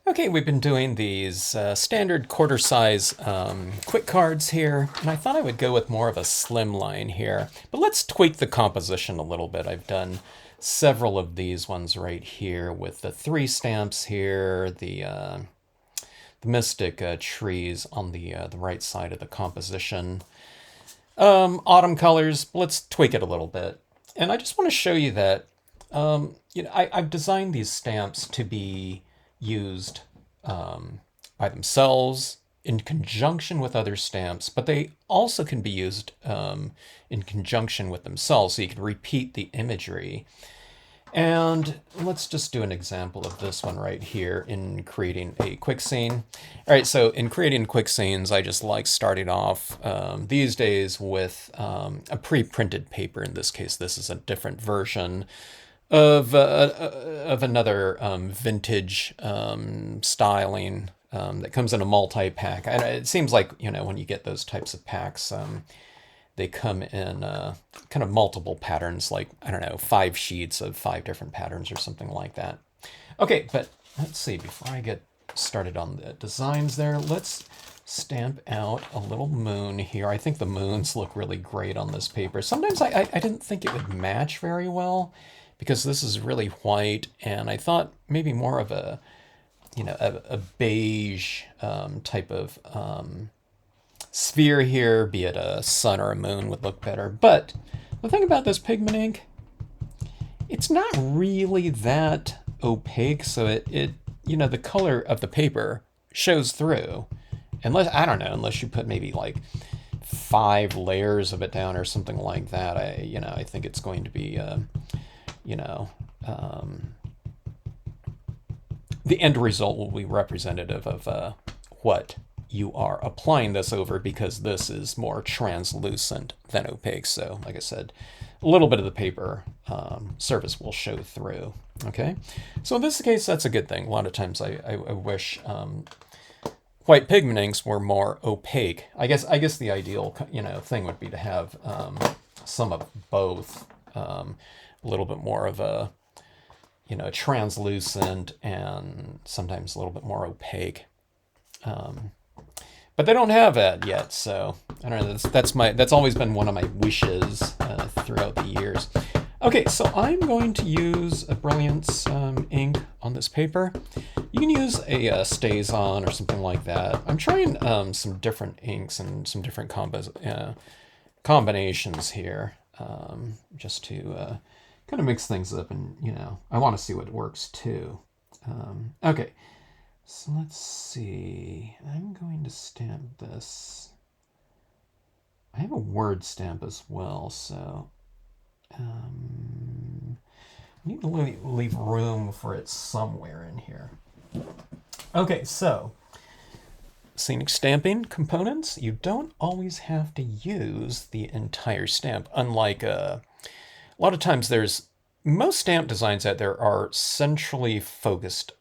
Okay, we've been doing these standard quarter size quick cards here, and I thought I would go with more of a slimline here. But let's tweak the composition a little bit. I've done several of these ones right here with the three stamps here, the mystic trees on the right side of the composition. Autumn colors, let's tweak it a little bit. And I just want to show you that I've designed these stamps to be used by themselves in conjunction with other stamps, but they also can be used in conjunction with themselves, so you can repeat the imagery. And let's just do an example of this one right here in creating a quick scene. All right, so in creating quick scenes, I just like starting off these days with a pre-printed paper. In this case, this is a different version of another vintage styling that comes in a multi-pack. And it seems like, when you get those types of packs, they come in kind of multiple patterns, like, I don't know, 5 sheets of 5 different patterns or something like that. Okay, but let's see, before I get started on the designs there, let's stamp out a little moon here. I think the moons look really great on this paper. Sometimes I didn't think it would match very well because this is really white, and I thought maybe more of a beige type of sphere here, be it a sun or a moon, would look better. But the thing about this pigment ink, it's not really that opaque, so it the color of the paper shows through. Unless, I don't know, unless you put maybe like 5 layers of it down or something like that, I think it's going to be the end result will be representative of what you are applying this over, because this is more translucent than opaque. So, like I said, a little bit of the paper surface will show through. Okay, so in this case, that's a good thing. A lot of times I wish white pigment inks were more opaque. I guess the ideal thing would be to have some of both, a little bit more of a translucent and sometimes a little bit more opaque. But they don't have that yet, so I don't know. That's always been one of my wishes throughout the years. Okay, so I'm going to use a Brilliance ink on this paper. You can use a StazOn or something like that. I'm trying some different inks and some different combinations here, just to kind of mix things up, and I want to see what works too. Okay. So let's see. I'm going to stamp this. I have a word stamp as well, so I need to leave room for it somewhere in here. Okay, so scenic stamping components. You don't always have to use the entire stamp. Unlike a lot of times, most stamp designs out there are centrally focused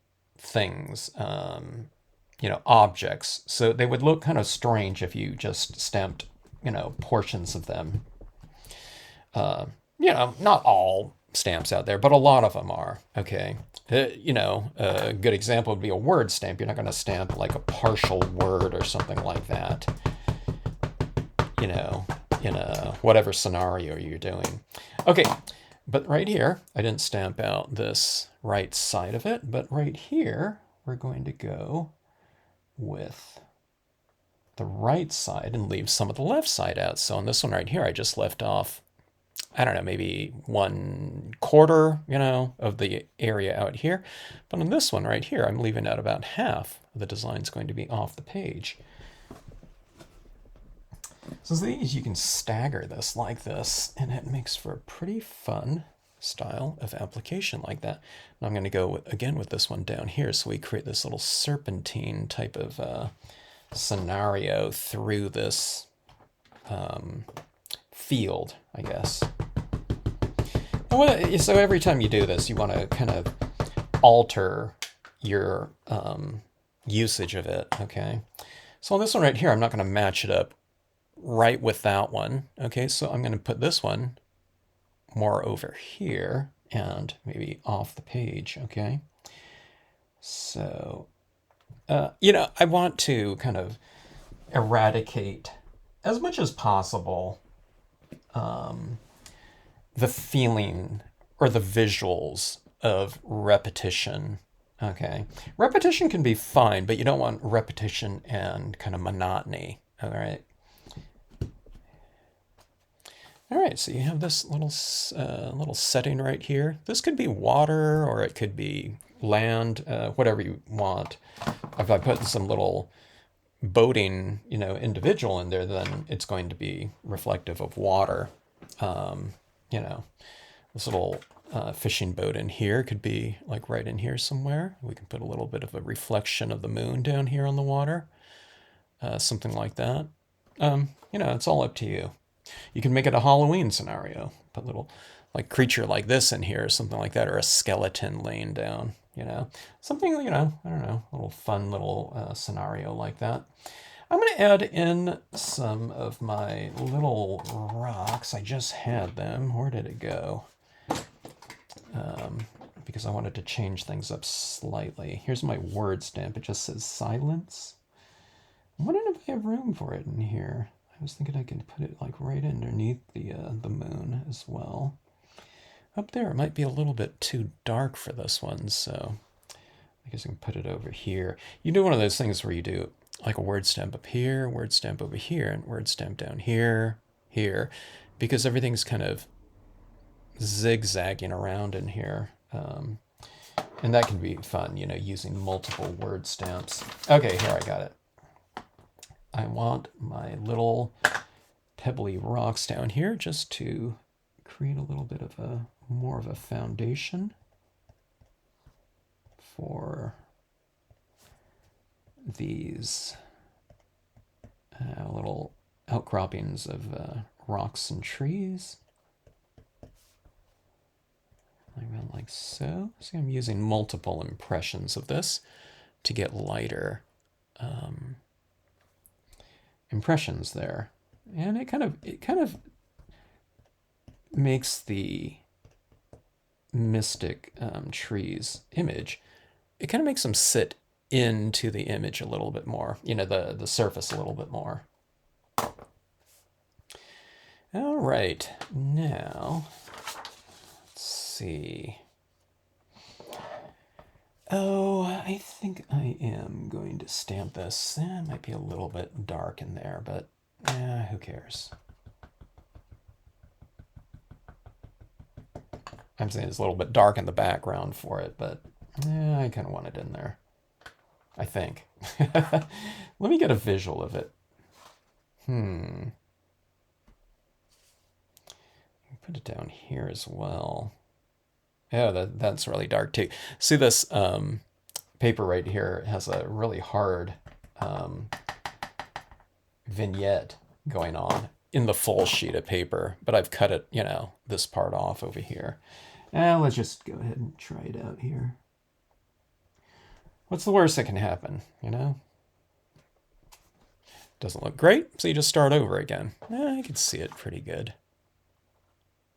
things, objects. So they would look kind of strange if you just stamped, portions of them. Not all stamps out there, but a lot of them are. Okay. A good example would be a word stamp. You're not going to stamp like a partial word or something like that, in a whatever scenario you're doing. Okay. But right here, I didn't stamp out this right side of it, but right here, we're going to go with the right side and leave some of the left side out. So on this one right here, I just left off, I don't know, maybe 1/4, of the area out here. But on this one right here, I'm leaving out about half of the design's going to be off the page. So these, you can stagger this like this, and it makes for a pretty fun style of application like that. Now I'm going to go again with this one down here, so we create this little serpentine type of scenario through this field, I guess. So every time you do this, you want to kind of alter your usage of it, okay? So on this one right here, I'm not going to match it up right with that one. Okay, so I'm going to put this one more over here and maybe off the page. Okay, so I want to kind of eradicate as much as possible the feeling or the visuals of repetition. Okay. Repetition can be fine, but you don't want repetition and kind of monotony. All right. All right, so you have this little setting right here. This could be water or it could be land, whatever you want. If I put some little boating, individual in there, then it's going to be reflective of water. Um, you know, this little fishing boat in here could be like right in here somewhere. We can put a little bit of a reflection of the moon down here on the water, something like that. It's all up to you. You can make it a Halloween scenario. Put a little like creature like this in here, or something like that, or a skeleton laying down. Something. I don't know, a little fun little scenario like that. I'm going to add in some of my little rocks. I just had them. Where did it go? Because I wanted to change things up slightly. Here's my word stamp. It just says silence. I'm wondering if I have room for it in here. I was thinking I could put it like right underneath the moon as well. Up there, it might be a little bit too dark for this one, so I guess I can put it over here. You do one of those things where you do like a word stamp up here, word stamp over here, and word stamp down here, because everything's kind of zigzagging around in here. And that can be fun, using multiple word stamps. Okay, here I got it. I want my little pebbly rocks down here just to create a little bit of more of a foundation for these little outcroppings of rocks and trees. Like so. So I'm using multiple impressions of this to get lighter impressions there. And it kind of makes the mystic trees image, it kind of makes them sit into the image a little bit more, the surface a little bit more. All right, now let's see. Oh, I think I am going to stamp this. It might be a little bit dark in there, but who cares? I'm saying it's a little bit dark in the background for it, but I kind of want it in there, I think. Let me get a visual of it. Put it down here as well. Yeah, that's really dark too. See this paper right here has a really hard vignette going on in the full sheet of paper, but I've cut it, this part off over here. Let's just go ahead and try it out here. What's the worst that can happen, Doesn't look great, so you just start over again. I can see it pretty good.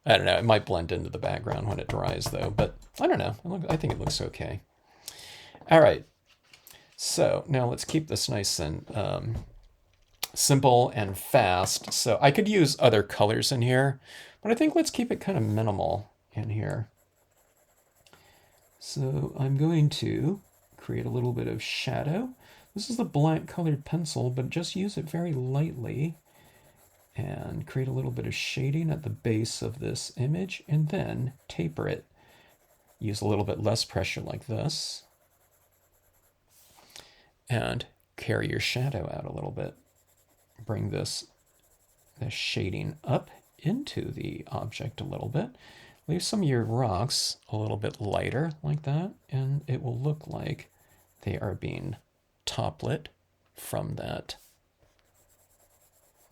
I don't know, it might blend into the background when it dries though, but I don't know. I think it looks okay. All right, so now let's keep this nice and simple and fast. So I could use other colors in here, but I think let's keep it kind of minimal in here. So I'm going to create a little bit of shadow. This is the black colored pencil, but just use it very lightly and create a little bit of shading at the base of this image and then taper it. Use a little bit less pressure like this and carry your shadow out a little bit. Bring this shading up into the object a little bit. Leave some of your rocks a little bit lighter like that, and it will look like they are being top lit from that.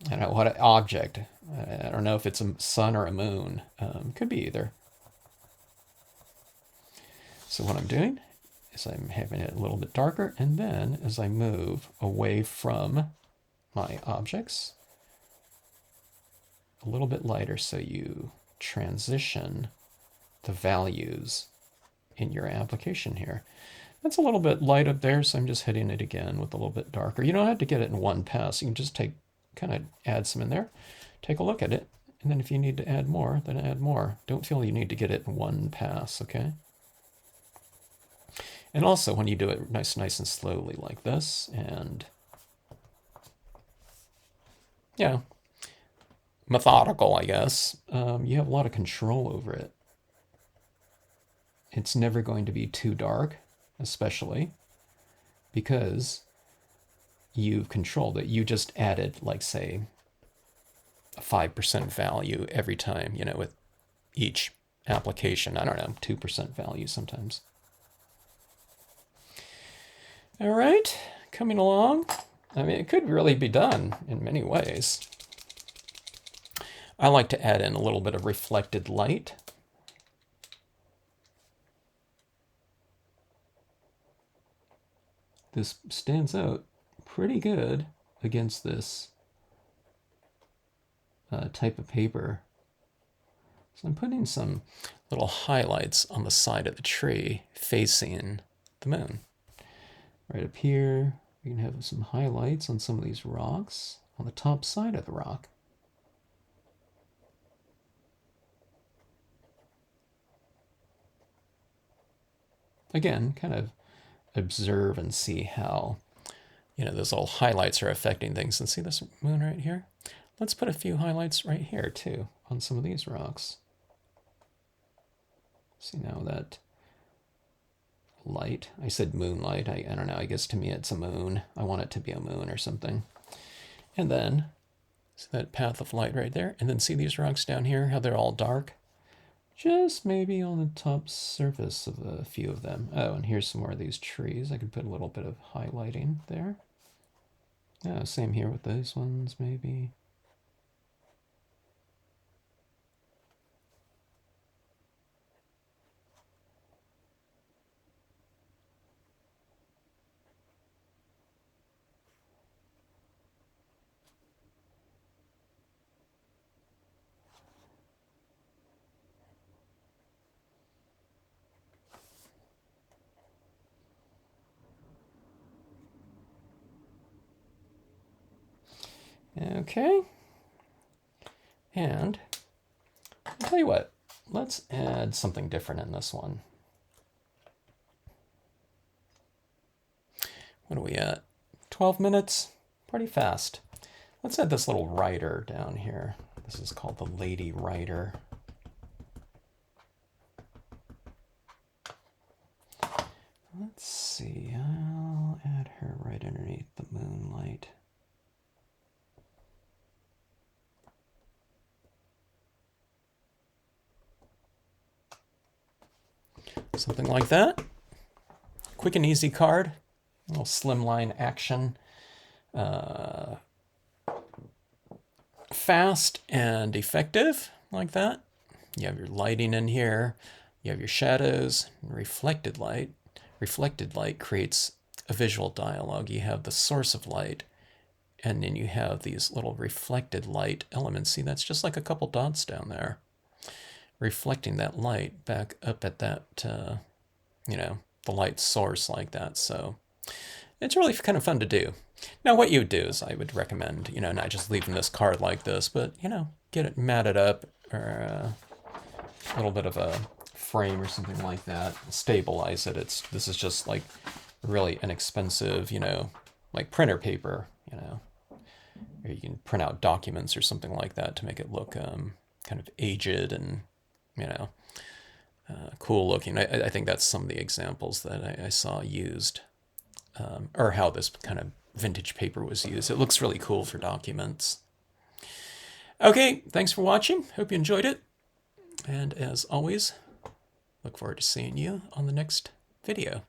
I don't know what object. I don't know if it's a sun or a moon. Could be either. So what I'm doing is I'm having it a little bit darker, and then as I move away from my objects, a little bit lighter so you transition the values in your application here. That's a little bit light up there, so I'm just hitting it again with a little bit darker. You don't have to get it in one pass. You can just kind of add some in there, take a look at it, and then if you need to add more, then add more. Don't feel you need to get it in one pass, okay? And also when you do it nice and slowly like this, and yeah, methodical, I guess, you have a lot of control over it. It's never going to be too dark, especially because you've controlled it. You just added, like, say, a 5% value every time, you know, with each application. I don't know, 2% value sometimes. All right, coming along. I mean, it could really be done in many ways. I like to add in a little bit of reflected light. This stands out pretty good against this type of paper. So I'm putting some little highlights on the side of the tree facing the moon. Right up here, we can have some highlights on some of these rocks on the top side of the rock. Again, kind of observe and see how, you know, those little highlights are affecting things. And see this moon right here? Let's put a few highlights right here too on some of these rocks. See now that light, I said moonlight, I don't know, I guess to me it's a moon. I want it to be a moon or something. And then, see that path of light right there? And then see these rocks down here, how they're all dark? Just maybe on the top surface of a few of them. Oh, and here's some more of these trees. I could put a little bit of highlighting there. Yeah, same here with those ones, maybe. Okay. And I'll tell you what, let's add something different in this one. What are we at? 12 minutes? Pretty fast. Let's add this little rider down here. This is called the Lady Rider. Let's see, I'll add her right underneath the moonlight. Something like that. Quick and easy card. A little slimline action. Fast and effective, like that. You have your lighting in here. You have your shadows and reflected light. Reflected light creates a visual dialogue. You have the source of light, and then you have these little reflected light elements. See, that's just like a couple dots down there, reflecting that light back up at that, you know, the light source like that. So it's really kind of fun to do. Now, what you would do is I would recommend, you know, not just leaving this card like this, but, you know, get it matted up or a little bit of a frame or something like that. Stabilize it. This is just like really inexpensive, you know, like printer paper, you know, or you can print out documents or something like that to make it look kind of aged and, you know, cool looking. I think that's some of the examples that I saw used, or how this kind of vintage paper was used. It looks really cool for documents. Okay, thanks for watching. Hope you enjoyed it. And as always, look forward to seeing you on the next video.